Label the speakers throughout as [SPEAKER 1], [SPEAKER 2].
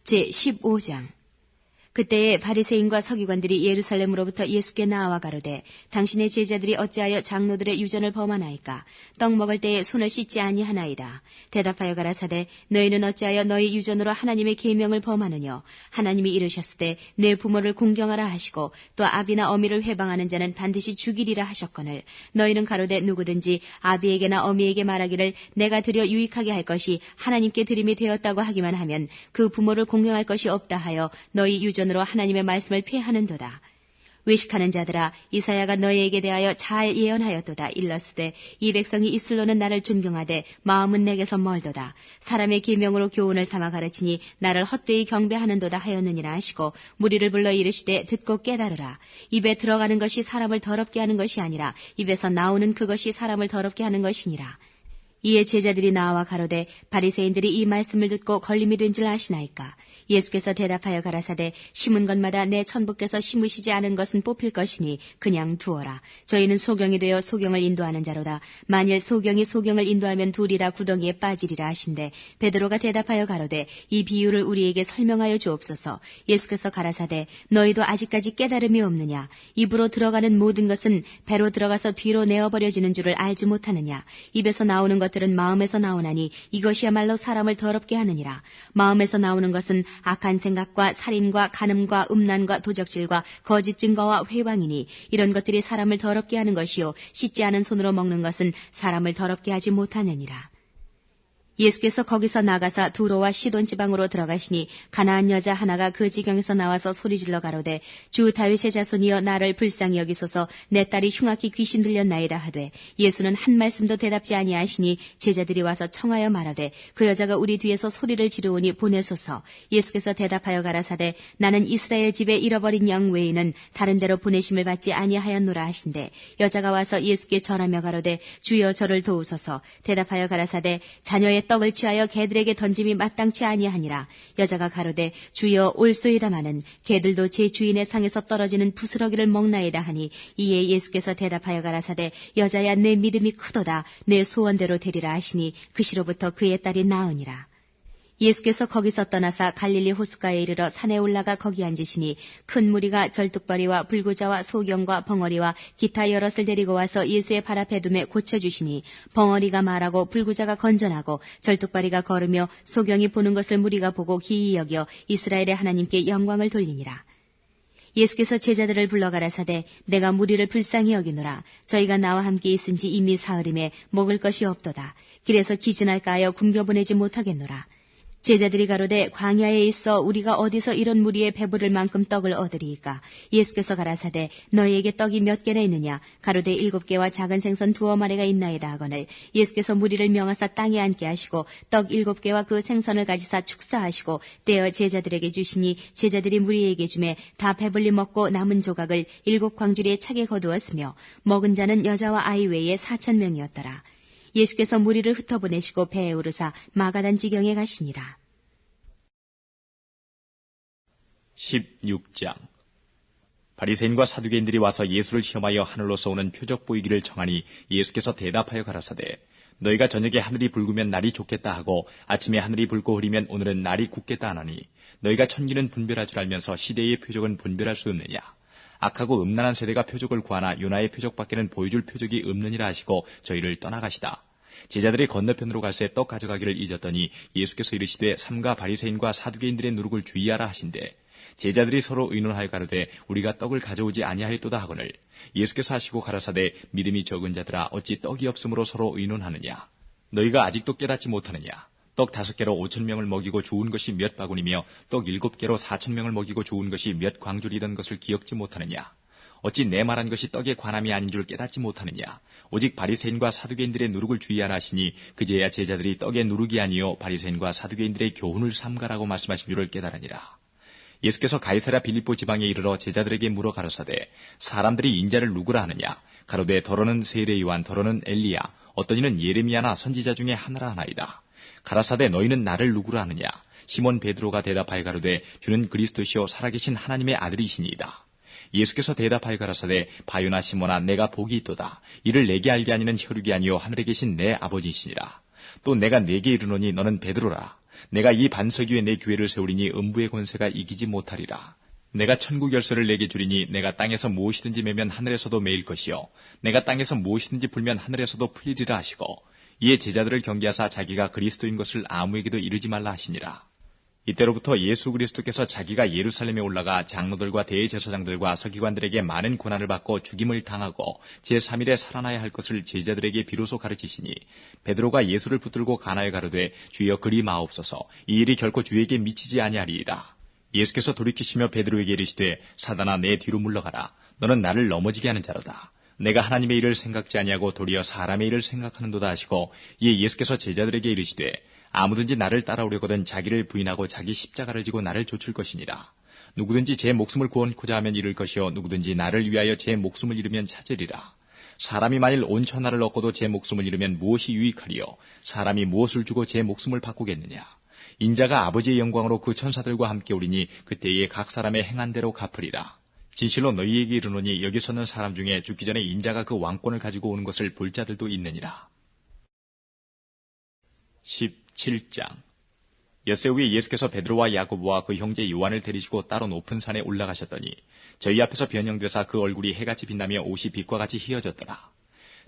[SPEAKER 1] 제15장. 그때에 바리새인과 서기관들이 예루살렘으로부터 예수께 나와 가로되 당신의 제자들이 어찌하여 장로들의 유전을 범하나이까? 떡 먹을 때에 손을 씻지 아니하나이다. 대답하여 가라사대 너희는 어찌하여 너희 유전으로 하나님의 계명을 범하느뇨? 하나님이 이르셨으되 내 부모를 공경하라 하시고 또 아비나 어미를 회방하는 자는 반드시 죽이리라 하셨거늘 너희는 가로되 누구든지 아비에게나 어미에게 말하기를 내가 드려 유익하게 할 것이 하나님께 드림이 되었다고 하기만 하면 그 부모를 공경할 것이 없다 하여 너희 유전 으로 하나님의 말씀을 폐하는도다. 외식하는 자들아 이사야가 너희에게 대하여 잘 예언하였도다. 일러스되 이 백성이 입술로는 나를 존경하되 마음은 내게서 멀도다. 사람의 계명으로 교훈을 삼아 가르치니 나를 헛되이 경배하는도다 하였느니라 하시고 무리를 불러 이르시되 듣고 깨달으라. 입에 들어가는 것이 사람을 더럽게 하는 것이 아니라 입에서 나오는 그것이 사람을 더럽게 하는 것이니라. 이에 제자들이 나와 가로되 바리새인들이 이 말씀을 듣고 걸림이 된 줄 아시나이까? 예수께서 대답하여 가라사대 심은 것마다 내 천부께서 심으시지 않은 것은 뽑힐 것이니 그냥 두어라. 저희는 소경이 되어 소경을 인도하는 자로다. 만일 소경이 소경을 인도하면 둘이 다 구덩이에 빠지리라 하신대 베드로가 대답하여 가로되 이 비유를 우리에게 설명하여 주옵소서. 예수께서 가라사대 너희도 아직까지 깨달음이 없느냐? 입으로 들어가는 모든 것은 배로 들어가서 뒤로 내어버려지는 줄을 알지 못하느냐? 입에서 나오는 것들은 마음에서 나오나니 이것이야말로 사람을 더럽게 하느니라. 마음에서 나오는 것은 악한 생각과 살인과 간음과 음란과 도적질과 거짓 증거와 회방이니 이런 것들이 사람을 더럽게 하는 것이요 씻지 않은 손으로 먹는 것은 사람을 더럽게 하지 못하느니라. 예수께서 거기서 나가사 두로와 시돈 지방으로 들어가시니 가나안 여자 하나가 그 지경에서 나와서 소리질러 가로되 주 다윗의 자손이여 나를 불쌍히 여기소서 내 딸이 흉악히 귀신 들렸나이다 하되 예수는 한 말씀도 대답지 아니하시니 제자들이 와서 청하여 말하되 그 여자가 우리 뒤에서 소리를 지르오니 보내소서. 예수께서 대답하여 가라사대 나는 이스라엘 집에 잃어버린 영 외에는 다른 데로 보내심을 받지 아니하였노라 하신대 여자가 와서 예수께 절하며 가로되 주여 저를 도우소서. 대답하여 가라사대 자녀의 떡을 취하여 개들에게 던짐이 마땅치 아니하니라. 여자가 가로되 주여 올소이다마는 개들도 제 주인의 상에서 떨어지는 부스러기를 먹나이다 하니 이에 예수께서 대답하여 가라사대 여자야 내 믿음이 크도다. 내 소원대로 되리라 하시니 그 시로부터 그의 딸이 나으니라. 예수께서 거기서 떠나사 갈릴리 호숫가에 이르러 산에 올라가 거기 앉으시니 큰 무리가 절뚝벌이와 불구자와 소경과 벙어리와 기타 여럿을 데리고 와서 예수의 발 앞에 두매 고쳐주시니 벙어리가 말하고 불구자가 건전하고 절뚝벌이가 걸으며 소경이 보는 것을 무리가 보고 기이 여겨 이스라엘의 하나님께 영광을 돌리니라. 예수께서 제자들을 불러 가라사대 내가 무리를 불쌍히 여기노라. 저희가 나와 함께 있은지 이미 사흘임에 먹을 것이 없도다. 길에서 기진할까 하여 굶겨보내지 못하겠노라. 제자들이 가로되 광야에 있어 우리가 어디서 이런 무리의 배부를 만큼 떡을 얻으리이까? 예수께서 가라사대 너희에게 떡이 몇 개나 있느냐? 가로되 7개와 작은 생선 2마리가 있나이다 하거늘 예수께서 무리를 명하사 땅에 앉게 하시고 떡 7개와 그 생선을 가지사 축사하시고 떼어 제자들에게 주시니 제자들이 무리에게 주매 다 배불리 먹고 남은 조각을 7광주리에 차게 거두었으며 먹은 자는 여자와 아이 외에 4,000명이었더라. 예수께서 무리를 흩어보내시고 배에 오르사 마가단 지경에 가시니라.
[SPEAKER 2] 16장. 바리새인과 사두개인들이 와서 예수를 시험하여 하늘로서 오는 표적 보이기를 청하니 예수께서 대답하여 가라사대 너희가 저녁에 하늘이 붉으면 날이 좋겠다 하고 아침에 하늘이 붉고 흐리면 오늘은 날이 굳겠다 하나니 너희가 천기는 분별할 줄 알면서 시대의 표적은 분별할 수 없느냐? 악하고 음란한 세대가 표적을 구하나 요나의 표적밖에는 보여줄 표적이 없느니라 하시고 저희를 떠나가시다. 제자들이 건너편으로 갈새 떡 가져가기를 잊었더니 예수께서 이르시되 삼가 바리새인과 사두개인들의 누룩을 주의하라 하신대 제자들이 서로 의논하여 가로되 우리가 떡을 가져오지 아니하였도다 하거늘 예수께서 하시고 가라사대 믿음이 적은 자들아 어찌 떡이 없으므로 서로 의논하느냐? 너희가 아직도 깨닫지 못하느냐? 떡 5개로 5,000명을 먹이고 주운 것이 몇 바구니며 떡 7개로 4,000명을 먹이고 주운 것이 몇 광줄이던 것을 기억지 못하느냐? 어찌 내 말한 것이 떡의 관함이 아닌 줄 깨닫지 못하느냐? 오직 바리새인과 사두개인들의 누룩을 주의하라 하시니 그제야 제자들이 떡의 누룩이 아니요 바리새인과 사두개인들의 교훈을 삼가라고 말씀하신 줄을 깨달으니라. 예수께서 가이사랴 빌립보 지방에 이르러 제자들에게 물어 가라사대 사람들이 인자를 누구라 하느냐? 가로되 더러는 세례 요한 더러는 엘리야 어떤 이는 예레미야나 선지자 중에 하나라 하나이다. 가라사대 너희는 나를 누구라 하느냐? 시몬 베드로가 대답하여 가로되 주는 그리스도시요 살아계신 하나님의 아들이시니이다. 예수께서 대답하여 가라사대 바요나 시몬아 내가 복이 있도다. 이를 내게 알게 하니는 혈육이 아니요 하늘에 계신 내 아버지시니라. 또 내가 네게 이르노니 너는 베드로라. 내가 이 반석 위에 내 교회를 세우리니 음부의 권세가 이기지 못하리라. 내가 천국 열쇠를 내게 주리니 내가 땅에서 무엇이든지 매면 하늘에서도 매일 것이요 내가 땅에서 무엇이든지 풀면 하늘에서도 풀리리라 하시고, 이에 제자들을 경계하사 자기가 그리스도인 것을 아무에게도 이르지 말라 하시니라. 이때로부터 예수 그리스도께서 자기가 예루살렘에 올라가 장로들과 대제사장들과 서기관들에게 많은 고난을 받고 죽임을 당하고 제3일에 살아나야 할 것을 제자들에게 비로소 가르치시니, 베드로가 예수를 붙들고 가나에 가로되 주여 그리 마옵소서, 이 일이 결코 주에게 미치지 아니하리이다. 예수께서 돌이키시며 베드로에게 이르시되 사단아 내 뒤로 물러가라. 너는 나를 넘어지게 하는 자로다. 내가 하나님의 일을 생각지 아니하고 도리어 사람의 일을 생각하는도다 하시고, 이에 예수께서 제자들에게 이르시되 아무든지 나를 따라오려거든 자기를 부인하고 자기 십자가를 지고 나를 좇을 것이니라. 누구든지 제 목숨을 구원코자 하면 잃을 것이요 누구든지 나를 위하여 제 목숨을 잃으면 찾으리라. 사람이 만일 온 천하를 얻고도 제 목숨을 잃으면 무엇이 유익하리요? 사람이 무엇을 주고 제 목숨을 바꾸겠느냐? 인자가 아버지의 영광으로 그 천사들과 함께 오리니 그때에 각 사람의 행한 대로 갚으리라. 진실로 너희에게 이르노니 여기 서는 사람 중에 죽기 전에 인자가 그 왕권을 가지고 오는 것을 볼 자들도 있느니라. 17장. 엿새 후에 예수께서 베드로와 야고보와 그 형제 요한을 데리시고 따로 높은 산에 올라가셨더니 저희 앞에서 변형되사 그 얼굴이 해같이 빛나며 옷이 빛과 같이 희어졌더라.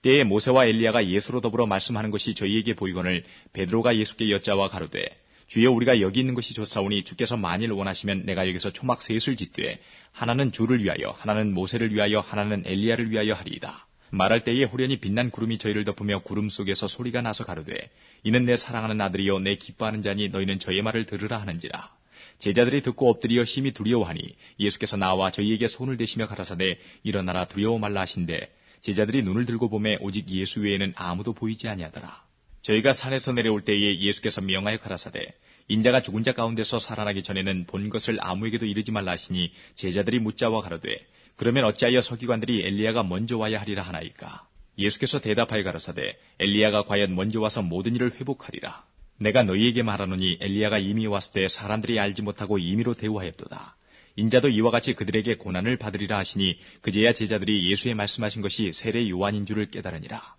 [SPEAKER 2] 때에 모세와 엘리야가 예수로 더불어 말씀하는 것이 저희에게 보이거늘 베드로가 예수께 여짜와 가로되 주여 우리가 여기 있는 것이 좋사오니 주께서 만일 원하시면 내가 여기서 초막 셋을 짓되 하나는 주를 위하여 하나는 모세를 위하여 하나는 엘리야를 위하여 하리이다. 말할 때에 호련히 빛난 구름이 저희를 덮으며 구름 속에서 소리가 나서 가로되 이는 내 사랑하는 아들이요 내 기뻐하는 자니 너희는 저의 말을 들으라 하는지라. 제자들이 듣고 엎드려 심히 두려워하니 예수께서 나와 저희에게 손을 대시며 가라사대 일어나라 두려워 말라 하신대 제자들이 눈을 들고 보매 오직 예수 외에는 아무도 보이지 아니하더라. 저희가 산에서 내려올 때에 예수께서 명하여 가라사대 인자가 죽은 자 가운데서 살아나기 전에는 본 것을 아무에게도 이르지 말라 하시니 제자들이 묻자와 가로되 그러면 어찌하여 서기관들이 엘리야가 먼저 와야 하리라 하나이까? 예수께서 대답하여 가라사대 엘리야가 과연 먼저 와서 모든 일을 회복하리라. 내가 너희에게 말하노니 엘리야가 이미 왔을 때 사람들이 알지 못하고 임의로 대우하였도다. 인자도 이와 같이 그들에게 고난을 받으리라 하시니 그제야 제자들이 예수의 말씀하신 것이 세례 요한인 줄을 깨달으니라.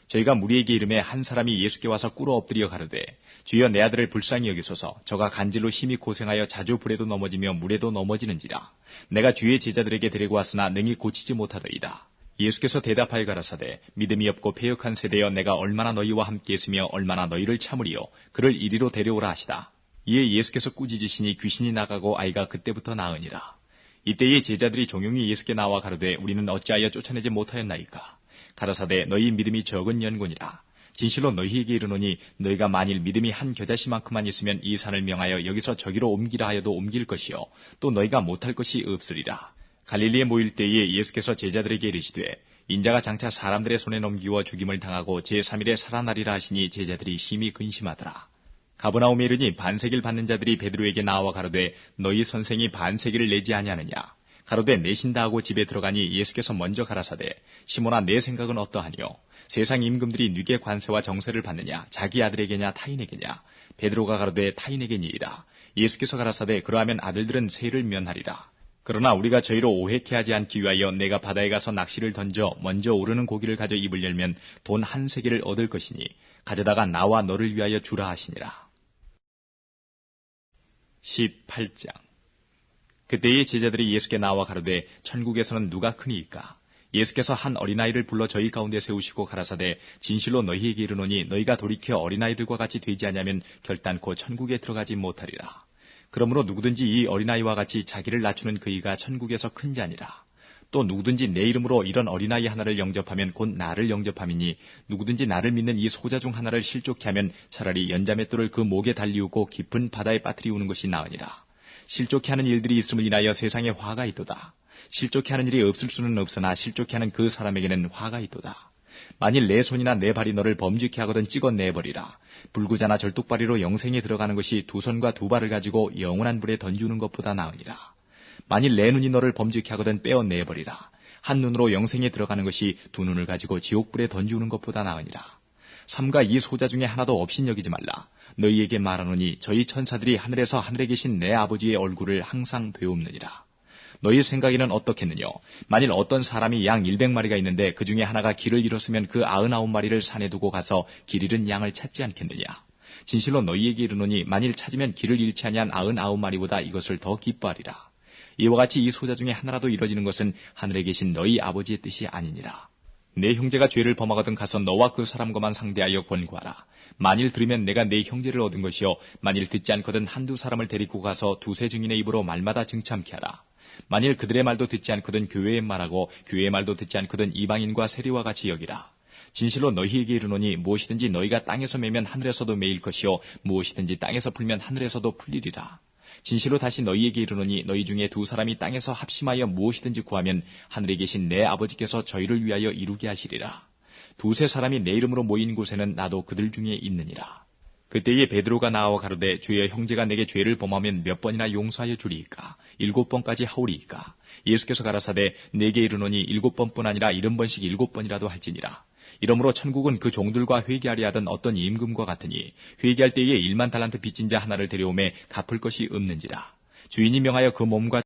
[SPEAKER 2] 저희가 무리에게 이름에 한 사람이 예수께 와서 꿇어 엎드려 가로되 주여 내 아들을 불쌍히 여기소서. 저가 간질로 심히 고생하여 자주 불에도 넘어지며 물에도 넘어지는지라. 내가 주의 제자들에게 데리고 왔으나 능히 고치지 못하더이다. 예수께서 대답하여 가라사대 믿음이 없고 패역한 세대여 내가 얼마나 너희와 함께 있으며 얼마나 너희를 참으리요 그를 이리로 데려오라 하시다. 이에 예수께서 꾸짖으시니 귀신이 나가고 아이가 그때부터 나으니라. 이때에 제자들이 종용이 예수께 나와 가로되 우리는 어찌하여 쫓아내지 못하였나이까? 가라사대 너희 믿음이 적은 연곤이라. 진실로 너희에게 이르노니 너희가 만일 믿음이 한 겨자씨만큼만 있으면 이 산을 명하여 여기서 저기로 옮기라 하여도 옮길 것이요 또 너희가 못할 것이 없으리라. 갈릴리에 모일 때에 예수께서 제자들에게 이르시되 인자가 장차 사람들의 손에 넘기워 죽임을 당하고 제3일에 살아나리라 하시니 제자들이 심히 근심하더라. 가버나움에 이르니 반세기를 받는 자들이 베드로에게 나와 가로되 너희 선생이 반세기를 내지 아니하느냐? 가로되 내신다 하고 집에 들어가니 예수께서 먼저 가라사대 시몬아 내 생각은 어떠하니요? 세상 임금들이 네게 관세와 정세를 받느냐? 자기 아들에게냐 타인에게냐? 베드로가 가로되 타인에게니이다. 예수께서 가라사대 그러하면 아들들은 세를 면하리라. 그러나 우리가 저희로 오해케 하지 않기 위하여 내가 바다에 가서 낚시를 던져 먼저 오르는 고기를 가져 입을 열면 돈 한 세겔을 얻을 것이니 가져다가 나와 너를 위하여 주라 하시니라. 18장. 그때의 제자들이 예수께 나와 가로되 천국에서는 누가 크니이까? 예수께서 한 어린아이를 불러 저희 가운데 세우시고 가라사대 진실로 너희에게 이르노니 너희가 돌이켜 어린아이들과 같이 되지 아니하면 결단코 천국에 들어가지 못하리라. 그러므로 누구든지 이 어린아이와 같이 자기를 낮추는 그이가 천국에서 큰 자니라. 또 누구든지 내 이름으로 이런 어린아이 하나를 영접하면 곧 나를 영접함이니 누구든지 나를 믿는 이 소자 중 하나를 실족케 하면 차라리 연자맷돌을 그 목에 달리우고 깊은 바다에 빠뜨리우는 것이 나으니라. 실족케 하는 일들이 있음을 인하여 세상에 화가 있도다. 실족케 하는 일이 없을 수는 없으나 실족케 하는 그 사람에게는 화가 있도다. 만일 내 손이나 내 발이 너를 범죄케 하거든 찍어내버리라. 불구자나 절뚝발이로 영생에 들어가는 것이 두 손과 두 발을 가지고 영원한 불에 던지는 것보다 나으니라. 만일 내 눈이 너를 범죄케 하거든 빼어내버리라. 한 눈으로 영생에 들어가는 것이 두 눈을 가지고 지옥불에 던지우는 것보다 나으니라. 삼가 이 소자 중에 하나도 없인 여기지 말라. 너희에게 말하노니 저희 천사들이 하늘에서 하늘에 계신 내 아버지의 얼굴을 항상 배웁느니라. 너희 생각에는 어떻겠느냐? 만일 어떤 사람이 양 100마리가 있는데 그 중에 하나가 길을 잃었으면 그 99마리를 산에 두고 가서 길 잃은 양을 찾지 않겠느냐? 진실로 너희에게 이르노니 만일 찾으면 길을 잃지 아니한 99마리보다 이것을 더 기뻐하리라. 이와 같이 이 소자 중에 하나라도 이뤄지는 것은 하늘에 계신 너희 아버지의 뜻이 아니니라. 내 형제가 죄를 범하거든 가서 너와 그 사람과만 상대하여 권고하라. 만일 들으면 내가 내 형제를 얻은 것이요 만일 듣지 않거든 한두 사람을 데리고 가서 두세 증인의 입으로 말마다 증참케 하라. 만일 그들의 말도 듣지 않거든 교회의 말하고 교회의 말도 듣지 않거든 이방인과 세리와 같이 여기라. 진실로 너희에게 이르노니 무엇이든지 너희가 땅에서 매면 하늘에서도 매일 것이요 무엇이든지 땅에서 풀면 하늘에서도 풀리리라. 진실로 다시 너희에게 이르노니 너희 중에 두 사람이 땅에서 합심하여 무엇이든지 구하면 하늘에 계신 내 아버지께서 저희를 위하여 이루게 하시리라. 두세 사람이 내 이름으로 모인 곳에는 나도 그들 중에 있느니라. 그때에 베드로가 나와 가로되 주여 형제가 내게 죄를 범하면 몇 번이나 용서하여 주리이까? 7번까지 하오리이까? 예수께서 가라사대 내게 이르노니 7번뿐 아니라 70번씩 7번이라도 할지니라. 이러므로 천국은 그 종들과 회개하려 하던 어떤 임금과 같으니 회개할 때에 1만 달란트 빚진 자 하나를 데려오매 갚을 것이 없는지라. 주인이 명하여 그 몸과